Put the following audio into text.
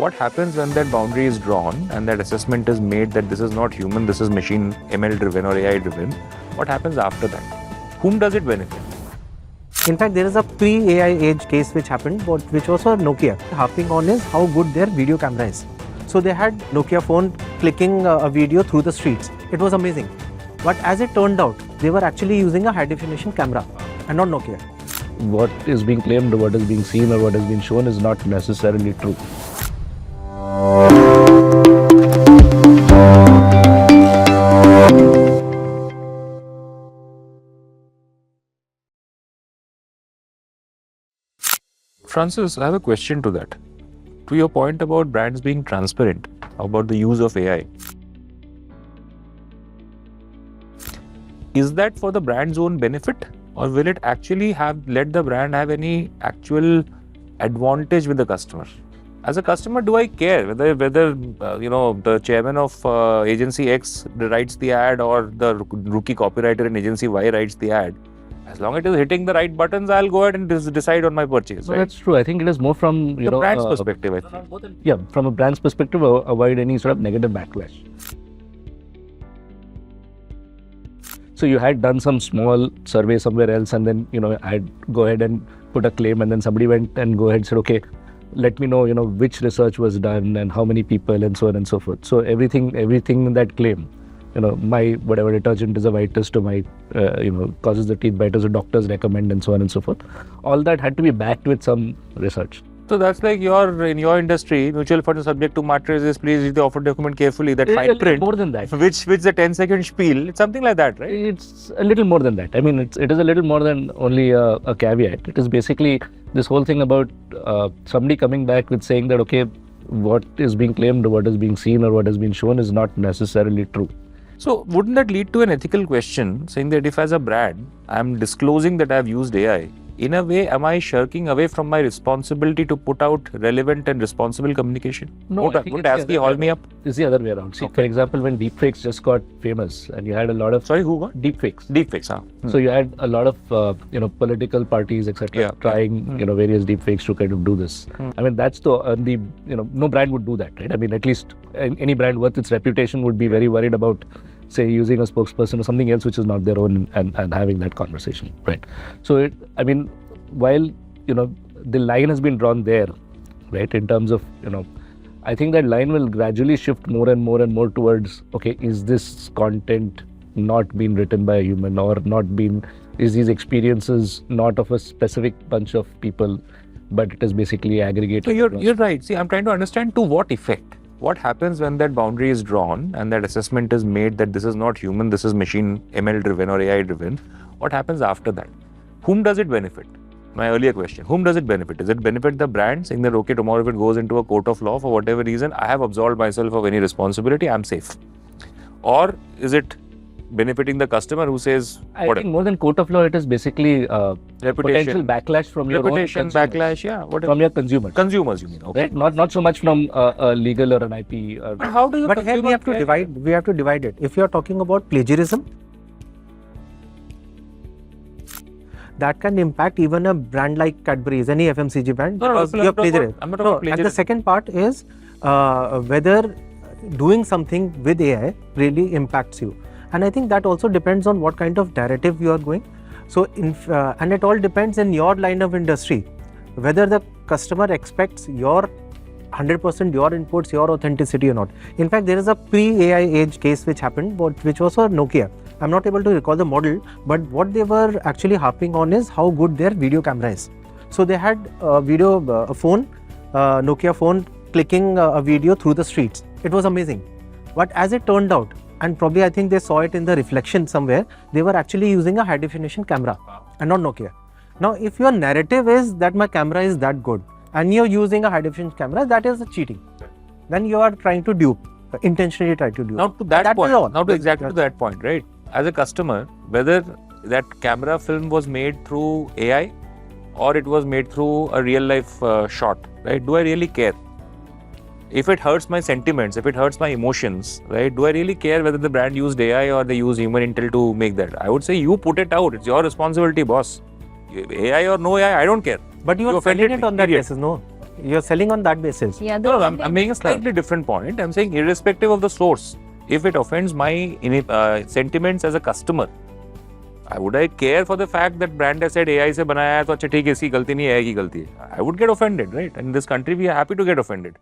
What happens when that boundary is drawn and that assessment is made that this is not human, this is machine ML driven or AI driven? What happens after that? Whom does it benefit? In fact, there is a pre-AI age case which happened, which was for Nokia. Harping on is how good their video camera is. So they had Nokia phone clicking a video through the streets. It was amazing. But as it turned out, they were actually using a high definition camera and not Nokia. What is being claimed or what is being seen or what has been shown is not necessarily true. Francis, I have a question to that. To your point about brands being transparent about the use of AI, is that for the brand's own benefit, or will it actually let the brand have any actual advantage with the customer? As a customer, do I care whether the chairman of agency X writes the ad or the rookie copywriter in agency Y writes the ad? As long as it is hitting the right buttons, I'll go ahead and decide on my purchase. So right? that's true. I think it is more from the brand's perspective. I think. Yeah, from a brand's perspective, avoid any sort of negative backlash. So you had done some small survey somewhere else, and then I'd go ahead and put a claim, and then somebody went and go ahead and said, okay, let me know which research was done and how many people and so on and so forth. So everything in that claim, my whatever detergent is the whitest to my causes the teeth whiter, so doctors recommend and so on and so forth. All that had to be backed with some research. So that's like in your industry, mutual funds are subject to matrices, please read the offer document carefully, that fine print. More than that. Which the 10-second spiel, it's something like that, right? It's a little more than that. I mean, it is a little more than only a caveat. It is basically this whole thing about somebody coming back with saying that, okay, what is being claimed or what is being seen or what has been shown is not necessarily true. So wouldn't that lead to an ethical question, saying that if as a brand, I'm disclosing that I've used AI, in a way, am I shirking away from my responsibility to put out relevant and responsible communication? No, wouldn't ASCII haul me up? It's the other way around. See, for example, when deepfakes just got famous and you had a lot of... Sorry, who got? Deepfakes. Deepfakes, huh? So you had a lot of, political parties, etc. trying, various deepfakes to kind of do this. I mean, that's no brand would do that, right? I mean, at least any brand worth its reputation would be very worried about, say, using a spokesperson or something else which is not their own and having that conversation, right? So, while, the line has been drawn there, right, in terms of, I think that line will gradually shift more and more and more towards, okay, is this content not being written by a human or is these experiences not of a specific bunch of people, but it is basically aggregated? So you're right. See, I'm trying to understand to what effect. What happens when that boundary is drawn and that assessment is made that this is not human, this is machine ML driven or AI driven? What happens after that? Whom does it benefit? My earlier question, whom does it benefit? Does it benefit the brand, saying that, okay, tomorrow if it goes into a court of law for whatever reason, I have absolved myself of any responsibility, I'm safe? Or is it benefiting the customer who says, I think more than court of law, it is basically potential backlash from your own consumers. Backlash, yeah. From your consumers. Consumers, you mean? Okay. Right? Not so much from a legal or an IP. But how do you? But here we have to divide. We have to divide it. If you are talking about plagiarism, that can impact even a brand like Cadbury's, any FMCG brand, because you are plagiarism. I'm not talking about plagiarism. And the second part is whether doing something with AI really impacts you. And I think that also depends on what kind of narrative you are going. So, and it all depends in your line of industry, whether the customer expects your 100% your inputs, your authenticity or not. In fact, there is a pre-AI age case which happened, which was for Nokia. I'm not able to recall the model, but what they were actually harping on is how good their video camera is. So they had a Nokia phone clicking a video through the streets. It was amazing. But as it turned out, and probably I think they saw it in the reflection somewhere, they were actually using a high definition camera and not Nokia. Now, if your narrative is that my camera is that good and you're using a high definition camera, that is cheating. Then you are trying to dupe, intentionally try to dupe. Now to that point, to that point, right? As a customer, whether that camera film was made through AI or it was made through a real life shot, right? Do I really care? If it hurts my sentiments, if it hurts my emotions, right? Do I really care whether the brand used AI or they used human intel to make that? I would say you put it out. It's your responsibility, boss. AI or no AI, I don't care. But you are selling it on that basis, no? You're selling on that basis. Yeah, No, I'm making a slightly different point. I'm saying irrespective of the source, if it offends my sentiments as a customer, would I care for the fact that brand has said AI से बनाया है तो अच्छा ठीक है इसकी गलती नहीं है, AI की गलती है. I would get offended, right? And in this country we are happy to get offended.